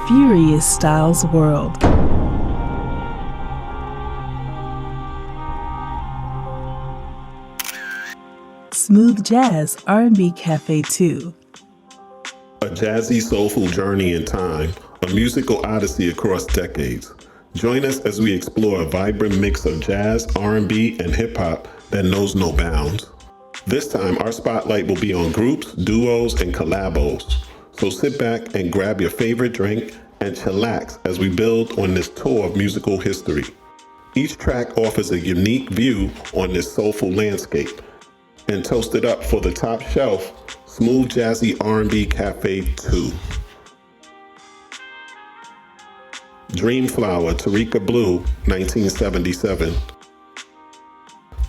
Furious Styles world. Smooth Jazz R&B Cafe 2. A jazzy, soulful journey in time, a musical odyssey across decades. Join us as we explore a vibrant mix of jazz, R&B, and hip-hop that knows no bounds. This time, our spotlight will be on groups, duos, and collabos. So sit back and grab your favorite drink and chillax as we build on this tour of musical history. Each track offers a unique view on this soulful landscape. And toast it up for the top shelf, Smooth Jazzy R&B Cafe 2. Dreamflower, Tariq Blue, 1977.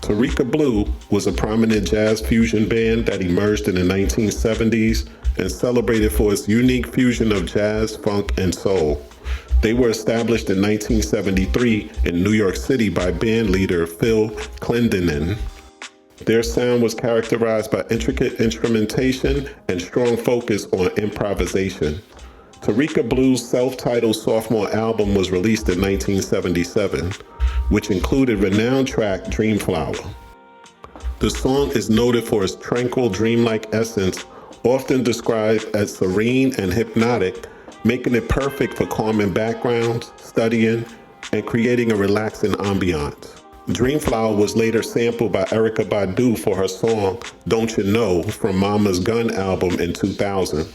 Tariq Blue was a prominent jazz fusion band that emerged in the 1970s and celebrated for its unique fusion of jazz, funk, and soul. They were established in 1973 in New York City by band leader Phil Clendenin. Their sound was characterized by intricate instrumentation and strong focus on improvisation. Tariq Blue's self-titled sophomore album was released in 1977, which included renowned track Dreamflower. The song is noted for its tranquil, dreamlike essence, often described as serene and hypnotic, making it perfect for calming backgrounds, studying, and creating a relaxing ambiance. Dreamflower was later sampled by Erykah Badu for her song Don't You Know from Mama's Gun album in 2000.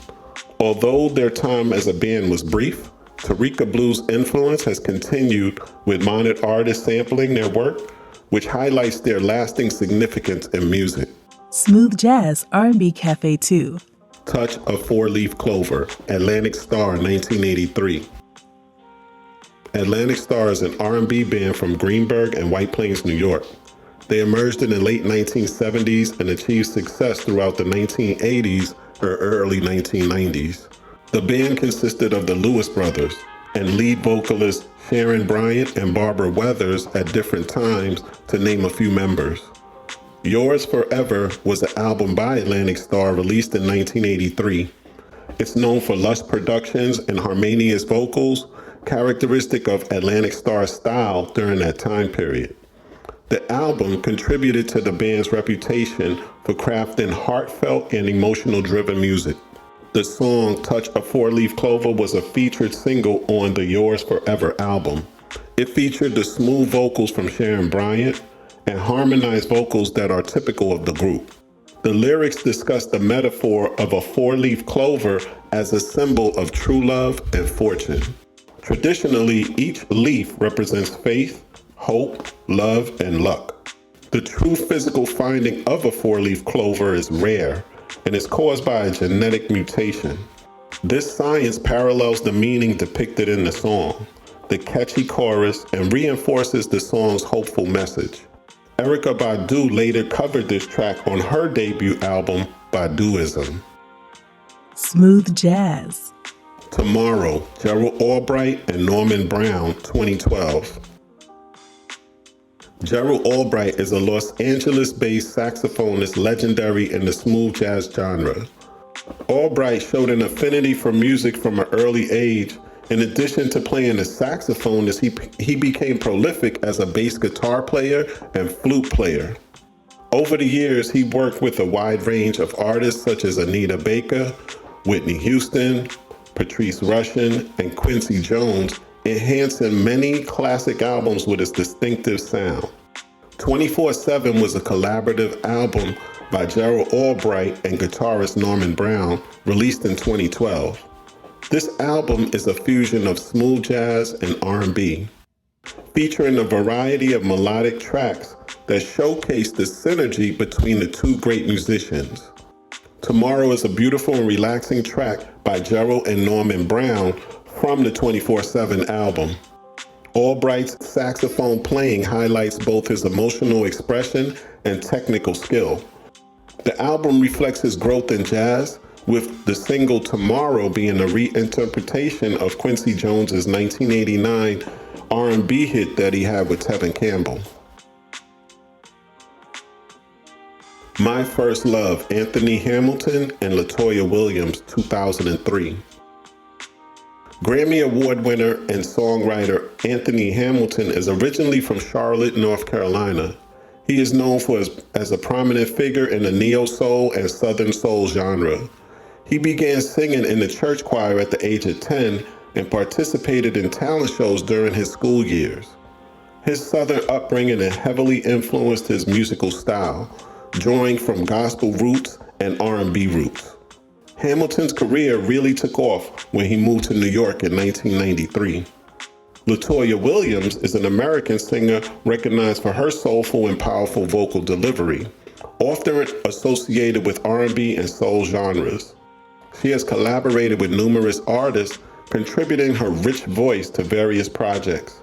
Although their time as a band was brief, Tariq Blue's influence has continued with modern artists sampling their work, which highlights their lasting significance in music. Smooth Jazz R&B Cafe 2. Touch of Four-Leaf Clover, Atlantic Starr, 1983. Atlantic Starr is an R&B band from Greenburgh and White Plains, New York. They emerged in the late 1970s and achieved success throughout the 1980s or early 1990s. The band consisted of the Lewis brothers and lead vocalists Sharon Bryant and Barbara Weathers at different times, to name a few members. Yours Forever was an album by Atlantic Starr released in 1983. It's known for lush productions and harmonious vocals, characteristic of Atlantic Starr's style during that time period. The album contributed to the band's reputation for crafting heartfelt and emotional-driven music. The song Touch of Four-Leaf Clover was a featured single on the Yours Forever album. It featured the smooth vocals from Sharon Bryant and harmonized vocals that are typical of the group. The lyrics discuss the metaphor of a four-leaf clover as a symbol of true love and fortune. Traditionally, each leaf represents faith, hope, love, and luck. The true physical finding of a four-leaf clover is rare and is caused by a genetic mutation. This science parallels the meaning depicted in the song, the catchy chorus, and reinforces the song's hopeful message. Erykah Badu later covered this track on her debut album, Baduism. Smooth Jazz. Tomorrow, Gerald Albright and Norman Brown, 2012. Gerald Albright is a Los Angeles-based saxophonist legendary in the smooth jazz genre. Albright showed an affinity for music from an early age. In addition to playing the saxophone, he became prolific as a bass guitar player and flute player. Over the years, he worked with a wide range of artists such as Anita Baker, Whitney Houston, Patrice Rushen, and Quincy Jones, enhancing many classic albums with his distinctive sound. 24/7 was a collaborative album by Gerald Albright and guitarist Norman Brown, released in 2012. This album is a fusion of smooth jazz and R&B, featuring a variety of melodic tracks that showcase the synergy between the two great musicians. Tomorrow is a beautiful and relaxing track by Gerald and Norman Brown from the 24/7 album. Albright's saxophone playing highlights both his emotional expression and technical skill. The album reflects his growth in jazz, with the single Tomorrow being a reinterpretation of Quincy Jones's 1989 R&B hit that he had with Tevin Campbell. My First Love, Anthony Hamilton and LaToya Williams, 2003. Grammy Award winner and songwriter Anthony Hamilton is originally from Charlotte, North Carolina. He is known as a prominent figure in the neo-soul and southern soul genre. He began singing in the church choir at the age of 10 and participated in talent shows during his school years. His southern upbringing heavily influenced his musical style, drawing from gospel roots and R&B roots. Hamilton's career really took off when he moved to New York in 1993. LaToya Williams is an American singer recognized for her soulful and powerful vocal delivery, often associated with R&B and soul genres. She has collaborated with numerous artists, contributing her rich voice to various projects.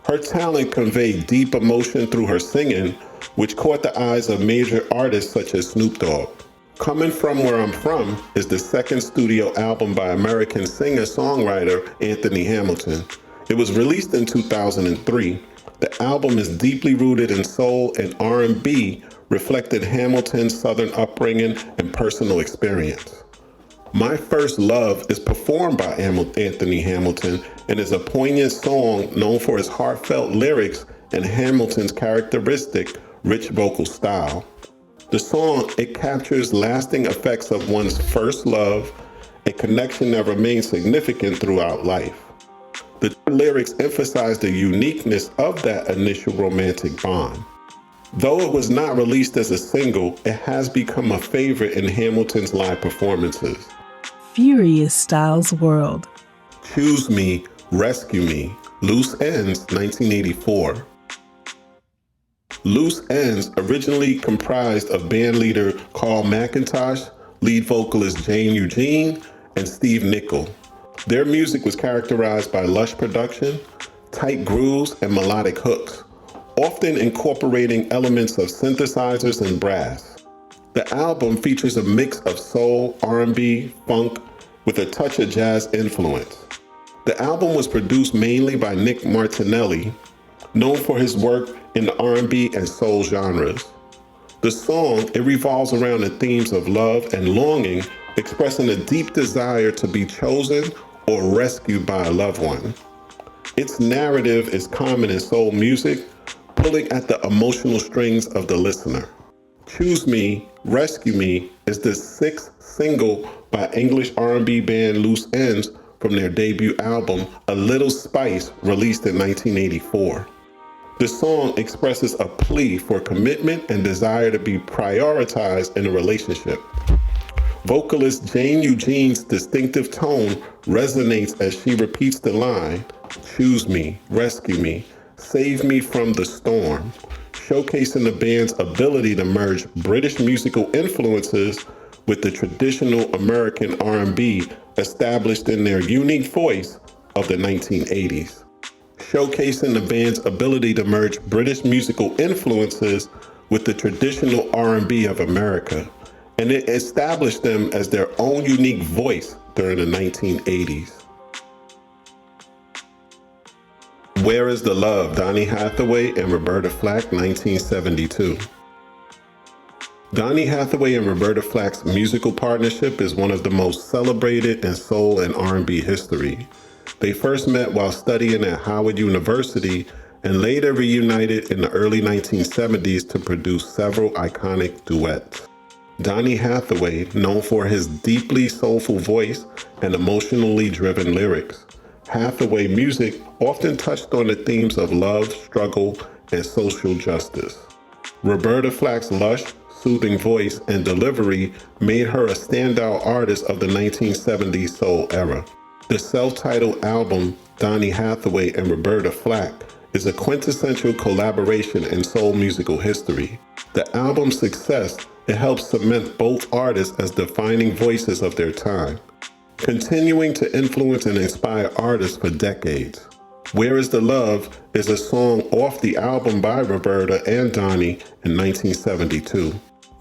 Her talent conveyed deep emotion through her singing, which caught the eyes of major artists such as Snoop Dogg. Coming From Where I'm From is the second studio album by American singer-songwriter Anthony Hamilton. It was released in 2003. The album is deeply rooted in soul and R&B, reflected Hamilton's southern upbringing and personal experience. My First Love is performed by Anthony Hamilton and is a poignant song known for its heartfelt lyrics and Hamilton's characteristic rich vocal style. The song, it captures lasting effects of one's first love, a connection that remains significant throughout life. The lyrics emphasize the uniqueness of that initial romantic bond. Though it was not released as a single, it has become a favorite in Hamilton's live performances. Furious Styles World. Choose Me, Rescue Me, Loose Ends, 1984. Loose Ends originally comprised of bandleader Carl McIntosh, lead vocalist Jane Eugene, and Steve Nickel. Their music was characterized by lush production, tight grooves, and melodic hooks, often incorporating elements of synthesizers and brass. The album features a mix of soul, R&B, funk, with a touch of jazz influence. The album was produced mainly by Nick Martinelli, known for his work in the R&B and soul genres. The song, it revolves around the themes of love and longing, expressing a deep desire to be chosen or rescued by a loved one. Its narrative is common in soul music, pulling at the emotional strings of the listener. Choose Me, Rescue Me is the sixth single by English R&B band Loose Ends from their debut album, A Little Spice, released in 1984. The song expresses a plea for commitment and desire to be prioritized in a relationship. Vocalist Jane Eugene's distinctive tone resonates as she repeats the line, "Choose me, rescue me, save me from the storm," showcasing the band's ability to merge British musical influences with the traditional American R&B established in their unique voice of the 1980s. Showcasing the band's ability to merge British musical influences with the traditional R&B of America, and it established them as their own unique voice during the 1980s. Where is the Love? Donny Hathaway and Roberta Flack, 1972. Donny Hathaway and Roberta Flack's musical partnership is one of the most celebrated in soul and R&B history. They first met while studying at Howard University and later reunited in the early 1970s to produce several iconic duets. Donny Hathaway, known for his deeply soulful voice and emotionally driven lyrics. Hathaway music often touched on the themes of love, struggle, and social justice. Roberta Flack's lush, soothing voice and delivery made her a standout artist of the 1970s soul era. The self-titled album, Donny Hathaway and Roberta Flack, is a quintessential collaboration in soul musical history. The album's success, it helps cement both artists as defining voices of their time, continuing to influence and inspire artists for decades. Where is the Love is a song off the album by Roberta and Donny in 1972.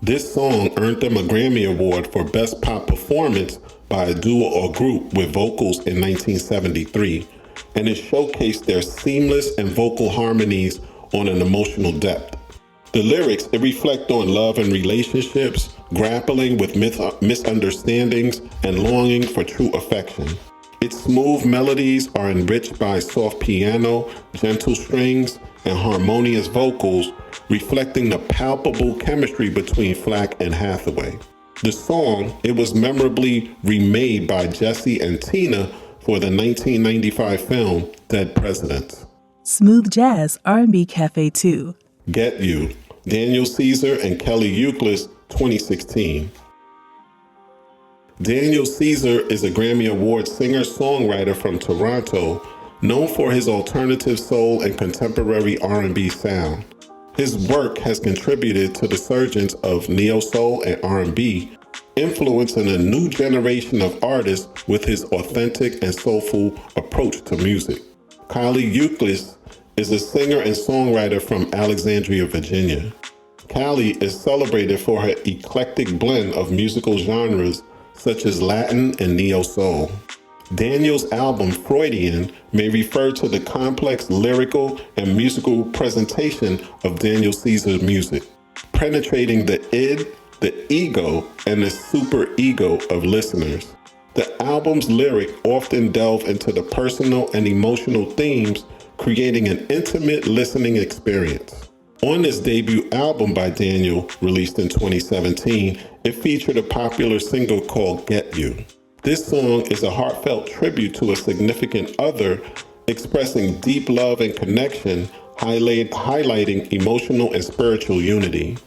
This song earned them a Grammy Award for Best Pop Performance by a duo or group with vocals in 1973, and it showcased their seamless and vocal harmonies on an emotional depth. The lyrics, it reflect on love and relationships, grappling with misunderstandings, and longing for true affection. Its smooth melodies are enriched by soft piano, gentle strings, and harmonious vocals, reflecting the palpable chemistry between Flack and Hathaway. The song, it was memorably remade by Jesse and Tina for the 1995 film Dead Presidents. Smooth Jazz R&B Cafe 2. Get You, Daniel Caesar and Kelly Euclid, 2016. Daniel Caesar is a Grammy Award singer-songwriter from Toronto, known for his alternative soul and contemporary R&B sound. His work has contributed to the surgence of neo-soul and R&B, influencing a new generation of artists with his authentic and soulful approach to music. Kelly Euclid is a singer and songwriter from Alexandria, Virginia. Kelly is celebrated for her eclectic blend of musical genres such as Latin and neo-soul. Daniel's album Freudian may refer to the complex lyrical and musical presentation of Daniel Caesar's music, penetrating the id, the ego, and the superego of listeners. The album's lyrics often delve into the personal and emotional themes, creating an intimate listening experience. On this debut album by Daniel, released in 2017, it featured a popular single called Get You. This song is a heartfelt tribute to a significant other, expressing deep love and connection, highlighting emotional and spiritual unity.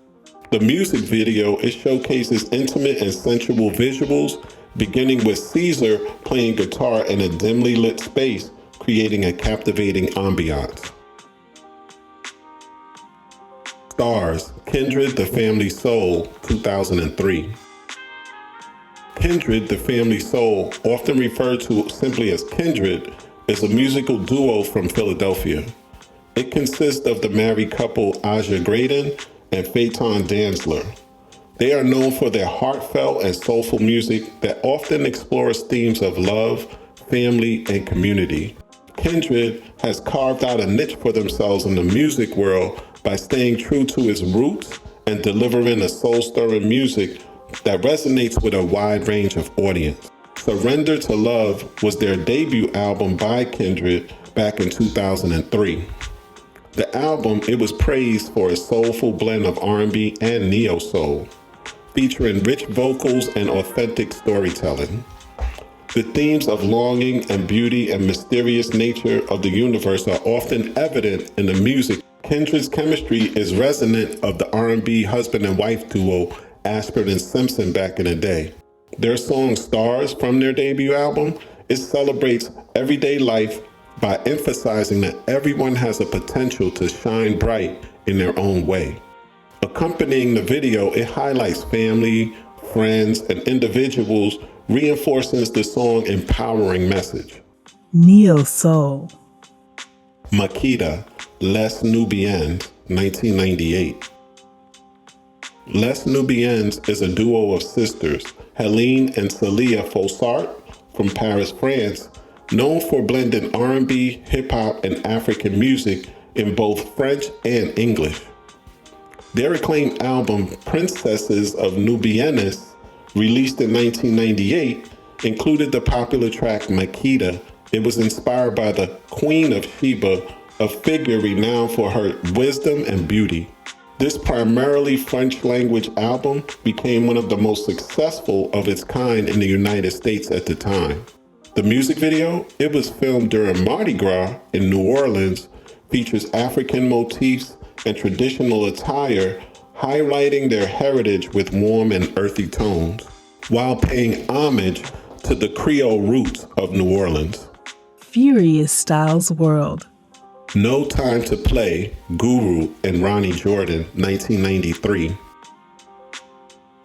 The music video, it showcases intimate and sensual visuals, beginning with Caesar playing guitar in a dimly lit space, creating a captivating ambiance. Starr's Kindred, the Family Soul, 2003. Kindred, the Family Soul, often referred to simply as Kindred, is a musical duo from Philadelphia. It consists of the married couple Aja Graydon and Phaeton Danzler. They are known for their heartfelt and soulful music that often explores themes of love, family, and community. Kindred has carved out a niche for themselves in the music world by staying true to its roots and delivering a soul-stirring music that resonates with a wide range of audience. Surrender to Love was their debut album by Kindred back in 2003. The album, it was praised for a soulful blend of R&B and neo-soul, featuring rich vocals and authentic storytelling. The themes of longing and beauty and mysterious nature of the universe are often evident in the music. Kindred's chemistry is resonant of the R&B husband and wife duo Ashford and Simpson back in the day. Their song Stars from their debut album, it celebrates everyday life by emphasizing that everyone has a potential to shine bright in their own way. Accompanying the video, it highlights family, friends, and individuals, reinforces the song's empowering message. Neo Soul. Makita, Les Nubians, 1998. Les Nubians is a duo of sisters, Helene and Celia Fossart from Paris, France, known for blending R&B, hip-hop, and African music in both French and English. Their acclaimed album, Princesses of Nubianis, released in 1998, included the popular track Makita. It was inspired by the Queen of Sheba, a figure renowned for her wisdom and beauty. This primarily French-language album became one of the most successful of its kind in the United States at the time. The music video, it was filmed during Mardi Gras in New Orleans, features African motifs and traditional attire, highlighting their heritage with warm and earthy tones, while paying homage to the Creole roots of New Orleans. Furious Styles World. No Time to Play, Guru and Ronnie Jordan, 1993.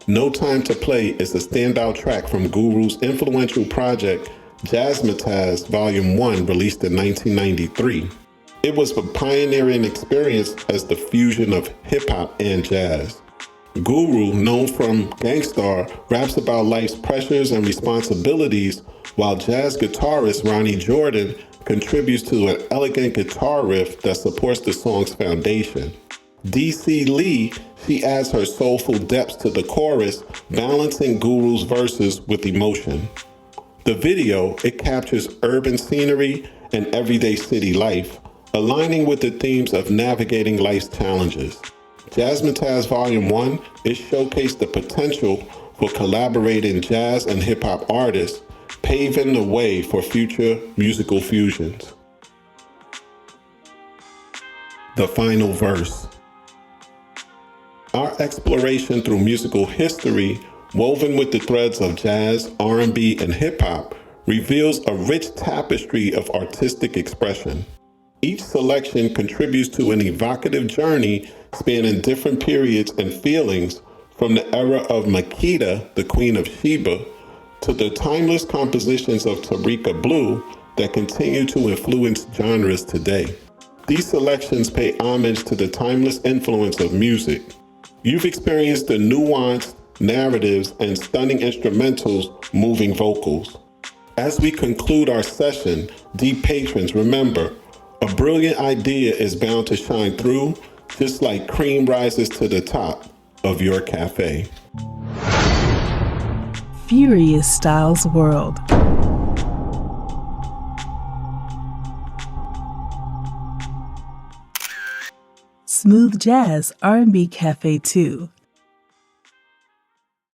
No Time to Play is a standout track from Guru's influential project, Jazzmatazz Volume 1, released in 1993. It was a pioneering experience as the fusion of hip-hop and jazz. Guru, known from Gangstar, raps about life's pressures and responsibilities, while jazz guitarist Ronnie Jordan contributes to an elegant guitar riff that supports the song's foundation. DC Lee, she adds her soulful depths to the chorus, balancing Guru's verses with emotion. The video, it captures urban scenery and everyday city life, aligning with the themes of navigating life's challenges. Jazzmatazz Volume 1, it showcased the potential for collaborating jazz and hip-hop artists, paving the way for future musical fusions. The final verse. Our exploration through musical history, woven with the threads of jazz, R&B, and hip-hop, reveals a rich tapestry of artistic expression. Each selection contributes to an evocative journey spanning different periods and feelings, from the era of Makeda, the Queen of Sheba, to the timeless compositions of Tariq Blue that continue to influence genres today. These selections pay homage to the timeless influence of music. You've experienced the nuanced narratives and stunning instrumentals, moving vocals. As we conclude our session, deep patrons, remember, a brilliant idea is bound to shine through, just like cream rises to the top of your cafe. Furious Styles World. Smooth Jazz R&B Cafe 2.